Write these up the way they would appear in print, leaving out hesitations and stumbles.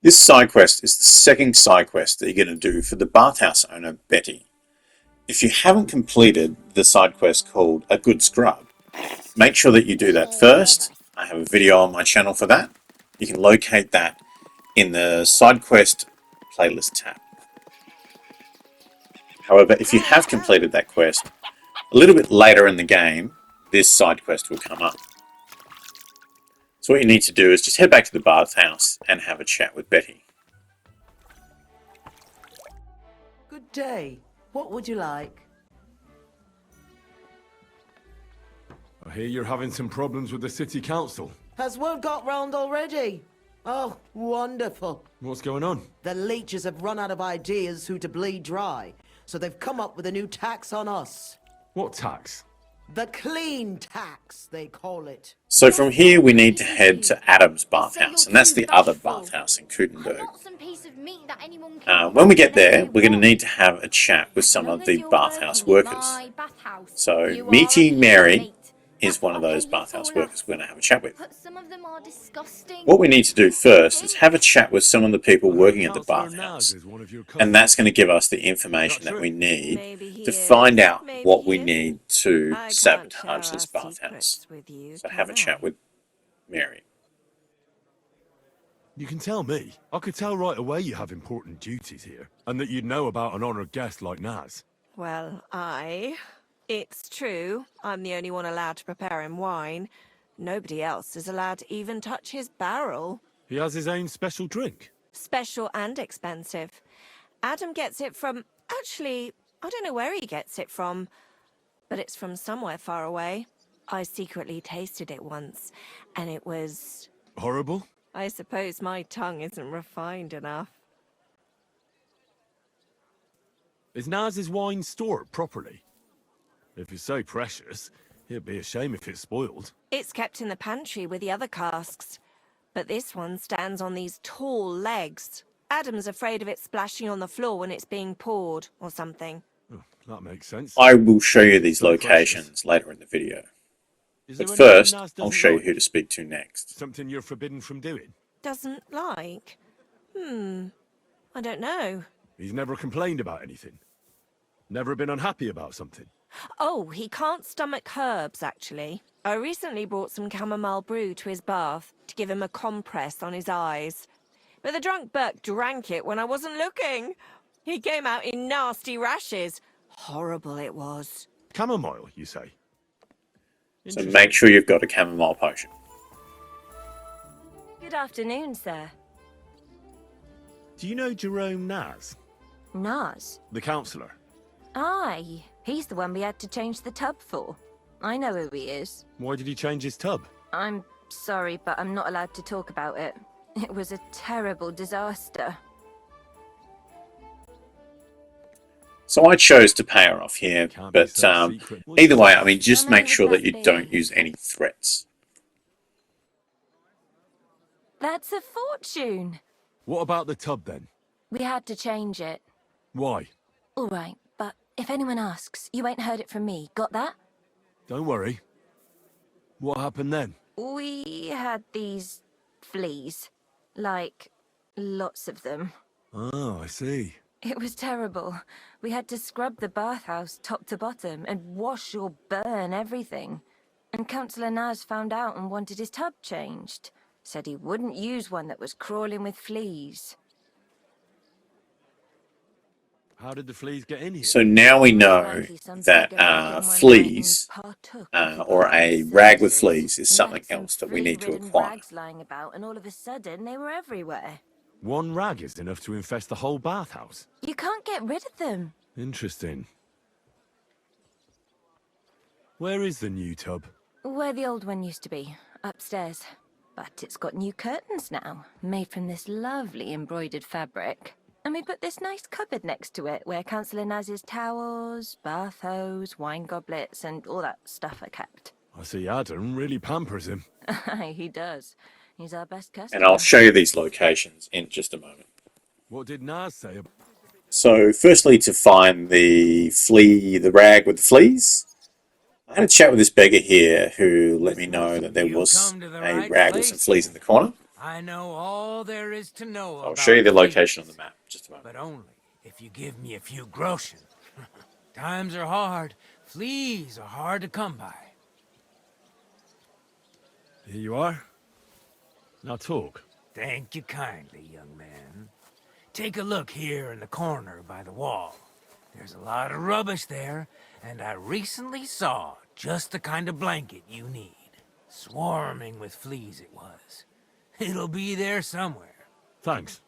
This side quest is the second side quest that you're going to do for the bathhouse owner, Betty. If you haven't completed the side quest called A Good Scrub, make sure that you do that first. I have a video on my channel for that. You can locate that in the side quest playlist tab. However, if you have completed that quest, a little bit later in the game, this side quest will come up. So what you need to do is just head back to the bathhouse and have a chat with Betty. Good day. What would you like? I hear you're having some problems with the city council. Has word got round already? Oh, wonderful. What's going on? The leeches have run out of ideas who to bleed dry, so they've come up with a new tax on us. What tax? The clean tax, they call it. So from here we need to head to Adam's bathhouse, and that's the other bathhouse in Kutenberg. When we get there, we're going to need to have a chat with some of the bathhouse workers. So Meaty Mary is one of those bathhouse workers we're going to have a chat with. What we need to do first is have a chat with some of the people working at the bathhouse, and that's going to give us the information that we need to find out what we need to sabotage this bathhouse. So have a chat with Mary. You can tell me. I could tell right away you have important duties here, and that you'd know about an honoured guest like Naz. Well, it's true. I'm the only one allowed to prepare him wine. Nobody else is allowed to even touch his barrel. He has his own special drink. Special and expensive. Adam gets it from... Actually, I don't know where he gets it from, but it's from somewhere far away. I secretly tasted it once, and it was... Horrible? I suppose my tongue isn't refined enough. Is Naz's wine stored properly? If it's so precious, it'd be a shame if it's spoiled. It's kept in the pantry with the other casks, but this one stands on these tall legs. Adam's afraid of it splashing on the floor when it's being poured, or something. Oh, that makes sense. I will show you these locations later in the video. But first, I'll show you who to speak to next. Something you're forbidden from doing? Doesn't like? I don't know. He's never complained about anything? Never been unhappy about something? Oh, he can't stomach herbs, actually. I recently brought some chamomile brew to his bath to give him a compress on his eyes. But the drunk Burke drank it when I wasn't looking. He came out in nasty rashes. Horrible it was. Chamomile, you say? So make sure you've got a chamomile potion. Good afternoon, sir. Do you know Jerome Naz? Naz? The councillor? Aye, he's the one we had to change the tub for. I know who he is. Why did he change his tub? I'm sorry, but I'm not allowed to talk about it. It was a terrible disaster. So I chose to pay her off here, but either way, I mean, just make sure that you don't use any threats. That's a fortune. What about the tub then? We had to change it. Why? All right, but if anyone asks, you ain't heard it from me. Got that? Don't worry. What happened then? We had these fleas. Like, lots of them. Oh, I see. It was terrible. We had to scrub the bathhouse top to bottom and wash or burn everything. And Councillor Naz found out and wanted his tub changed. Said he wouldn't use one that was crawling with fleas. How did the fleas get in here? So now we know that fleas, or a rag with fleas, is something else that we need to acquire. Rags lying about, and all of a sudden they were everywhere. One rag is enough to infest the whole bathhouse. You can't get rid of them. Interesting. Where is the new tub? Where the old one used to be, upstairs. But it's got new curtains now, made from this lovely embroidered fabric. And we put this nice cupboard next to it, where Councillor Naz's towels, bath hose, wine goblets, and all that stuff are kept. I see Adam really pampers him. He does. He's our best customer. And I'll show you these locations in just a moment. What did Naz say? So firstly, to find the rag with the fleas, I had a chat with this beggar here who let me know that there was a rag with some fleas in the corner. I know all there is to know I'll about show you the fleas, location on the map. Just a moment. but only if you give me a few groschen. Times are hard. Fleas are hard to come by. Here you are. Now talk. Thank you kindly, young man. Take a look here in the corner by the wall. There's a lot of rubbish there, and I recently saw just the kind of blanket you need. Swarming with fleas it was. It'll be there somewhere. Thanks.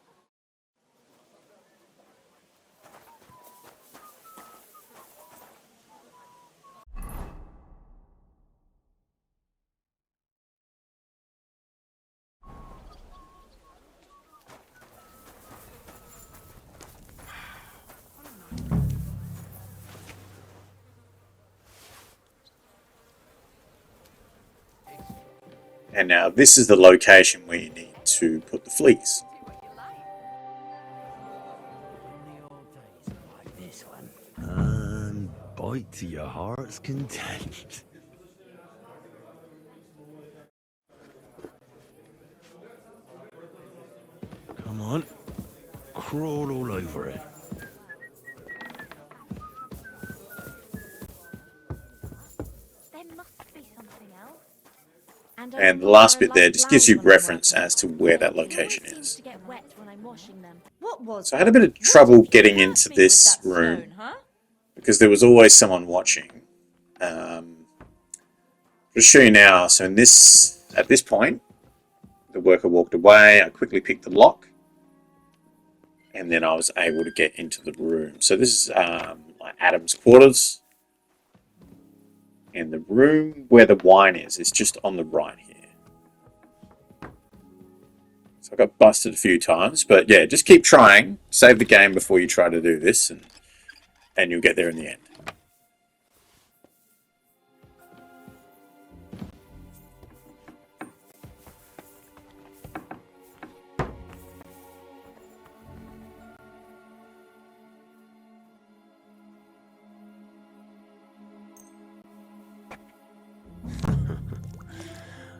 And now this is the location where you need to put the fleas. And bite to your heart's content. Come on. Crawl all over it. There must be something else. And the last bit there just gives you reference as to where that location is. To get wet when I'm washing them. What was So I had a bit of trouble getting into this room because there was always someone watching. Just show you now. So at this point, the worker walked away. I quickly picked the lock, and then I was able to get into the room. So this is like Adam's quarters, and the room where the wine is just on the right here. So I got busted a few times, but yeah, just keep trying. Save the game before you try to do this, and you'll get there in the end.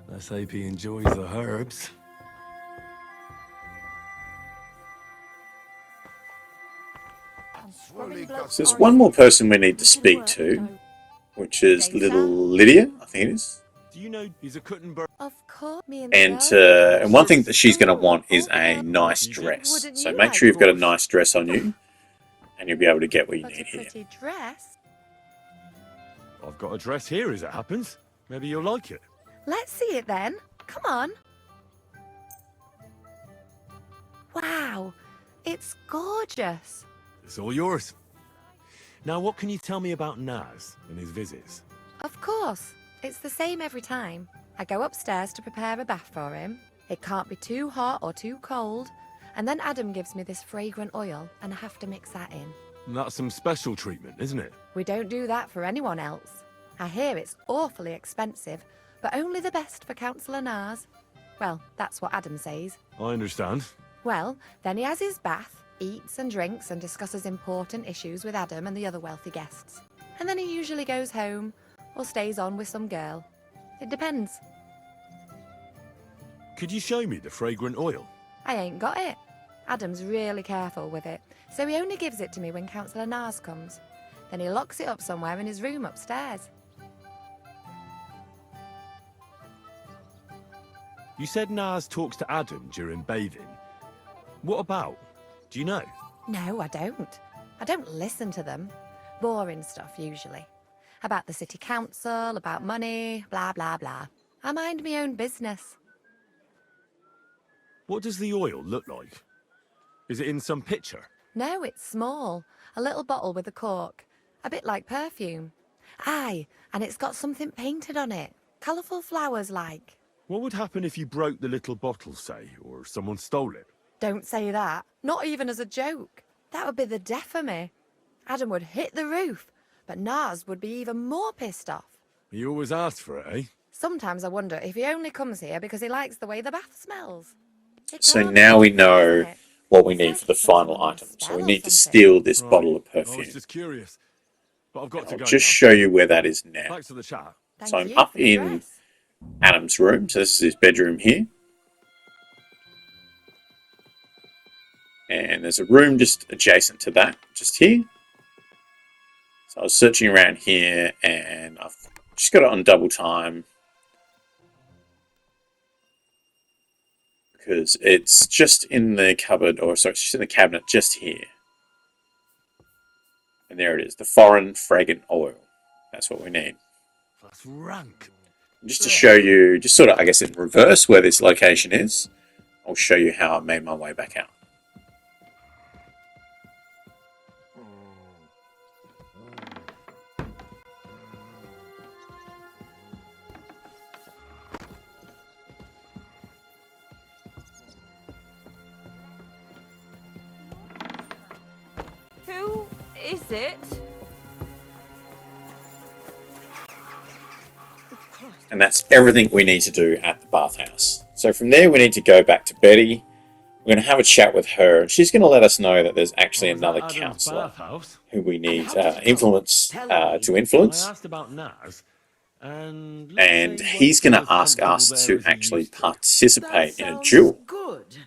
Let's hope he enjoys the herbs. So there's one more person we need to speak to, which is little Lydia, I think it is. Do you know he's a Kuttenberg? Of course, me and And one thing that she's going to want is a nice dress. So make sure you've got a nice dress on you, and you'll be able to get what you need here. pretty dress. I've got a dress here as it happens. Maybe you'll like it. Let's see it then. Come on. Wow, it's gorgeous. It's all yours. Now, what can you tell me about Naz and his visits? Of course, it's the same every time. I go upstairs to prepare a bath for him. It can't be too hot or too cold. And then Adam gives me this fragrant oil, and I have to mix that in. That's some special treatment, isn't it? We don't do that for anyone else. I hear it's awfully expensive, but only the best for Councillor Naz. Well, that's what Adam says. I understand. Well, then he has his bath, eats and drinks and discusses important issues with Adam and the other wealthy guests. And then he usually goes home or stays on with some girl. It depends. Could you show me the fragrant oil? I ain't got it. Adam's really careful with it, so he only gives it to me when Councillor Naz comes. Then he locks it up somewhere in his room upstairs. You said Naz talks to Adam during bathing. What about? Do you know? No, I don't. I don't listen to them. Boring stuff, usually. About the city council, about money, blah, blah, blah. I mind my own business. What does the oil look like? Is it in some picture? No, it's small. A little bottle with a cork. A bit like perfume. Aye, and it's got something painted on it. Colourful flowers like. What would happen if you broke the little bottle, say, or someone stole it? Don't say that. Not even as a joke. That would be the death of me. Adam would hit the roof, but Naz would be even more pissed off. He always asks for it, eh? Sometimes I wonder if he only comes here because he likes the way the bath smells. It So can't now be we good, know isn't it? what we need for the final item. So we need to steal this bottle of I was perfume. just curious. But I've got to I'll go just now. show you where that is now. Thanks for the chat. Thank So I'm you up for the in dress. Adam's room. So this is his bedroom here. And there's a room just adjacent to that, just here. So I was searching around here, and I've just got it on double time. Because it's just in the cupboard, or sorry, it's just in the cabinet just here. And there it is, the foreign fragrant oil. That's what we need. That's rank. Just to show you, just sort of, I guess, in reverse where this location is, I'll show you how I made my way back out. Who is it? And that's everything we need to do at the bathhouse. So from there, we need to go back to Betty. We're going to have a chat with her. She's going to let us know that there's actually another counsellor who we need to influence. I asked about Naz, and And he's going to ask us to actually participate in a duel, Good.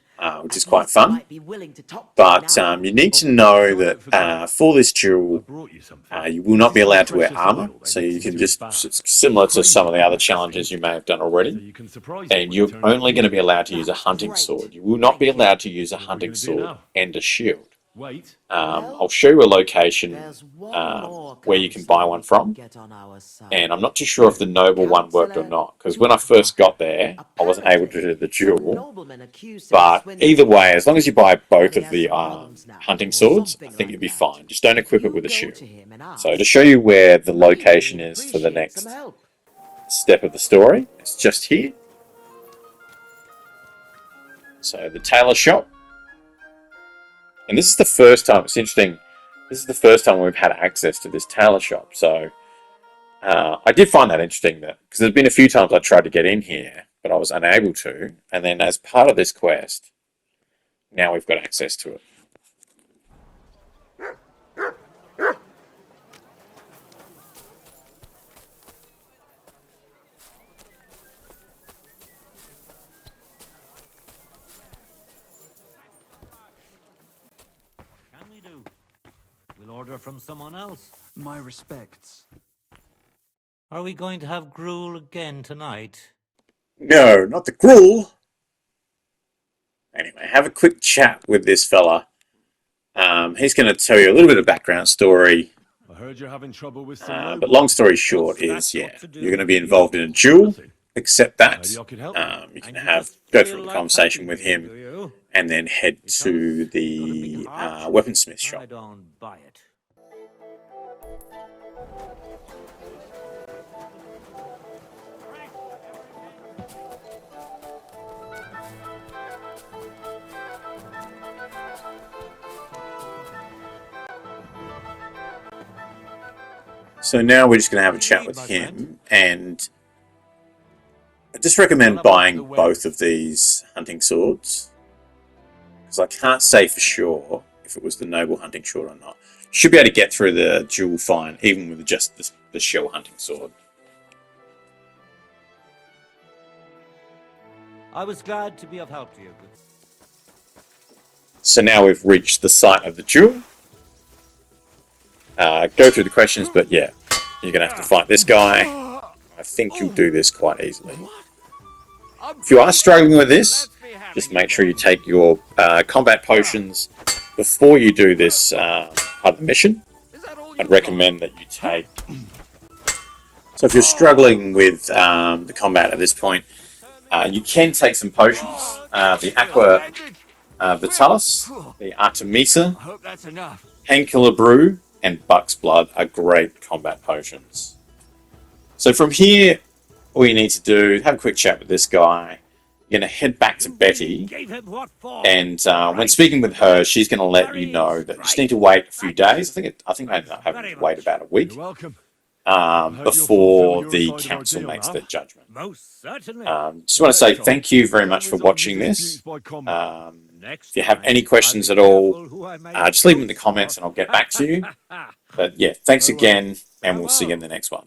which is quite fun. But you need to know that for this duel, brought you something. you will not be allowed to wear armor. So you can just, it's similar to some of the other challenges you may have done So already. you can surprise And me you're when you turn only up. going to be allowed to use a hunting sword. You will not be allowed to use a hunting gonna do sword now? and a shield. Wait. I'll show you a location where you can buy one from. And I'm not too sure if the noble one worked or not, because when I first got there, I wasn't able to do the duel. But either way, as long as you buy both of the hunting swords, I think you'll be fine. Just don't equip it with a shield. So to show you where the location is for the next step of the story, it's just here. So the tailor shop. And this is the first time, it's interesting, this is the first time we've had access to this tailor shop. So I did find that interesting, that because there's been a few times I tried to get in here, but I was unable to. And then as part of this quest, now we've got access to it. Can we do? We'll order from someone else. My respects. Are we going to have gruel again tonight? No, not the gruel. Anyway, have a quick chat with this fella. He's going to tell you a little bit of background story. I heard you're having trouble with some. But long story short is, yeah, you're going to be involved in a duel. Accept that. Maybe I could help. You can go through a conversation with him, and then head to the weaponsmith I shop. don't buy it. So now we're just going to have a chat with him, and I just recommend buying both of these hunting swords, because I can't say for sure if it was the noble hunting sword or not. Should be able to get through the duel fine, even with just the shell hunting sword. I was glad to be of help to you. So now we've reached the site of the duel. Go through the questions, but yeah, you're going to have to fight this guy. I think you'll do this quite easily. If you are struggling with this, just make sure you take your combat potions before you do this part of the mission. I'd recommend that you take... So if you're struggling with the combat at this point, you can take some potions. The Aqua Vitalis, the Artemisa, Hope that's enough. Painkiller Brew, and Buck's Blood are great combat potions. So from here, all you need to do is have a quick chat with this guy. You're going to head back to Betty, Gave him what for? and when speaking with her, she's going to let you know that you just need to wait a few days. I think I ended up having to wait about a week You're welcome. before the council makes their judgment. Most certainly. Just want to say thank you very much for watching this. If you have any questions at all, just leave them in the comments and I'll get back to you. But yeah, thanks again, and we'll see you in the next one.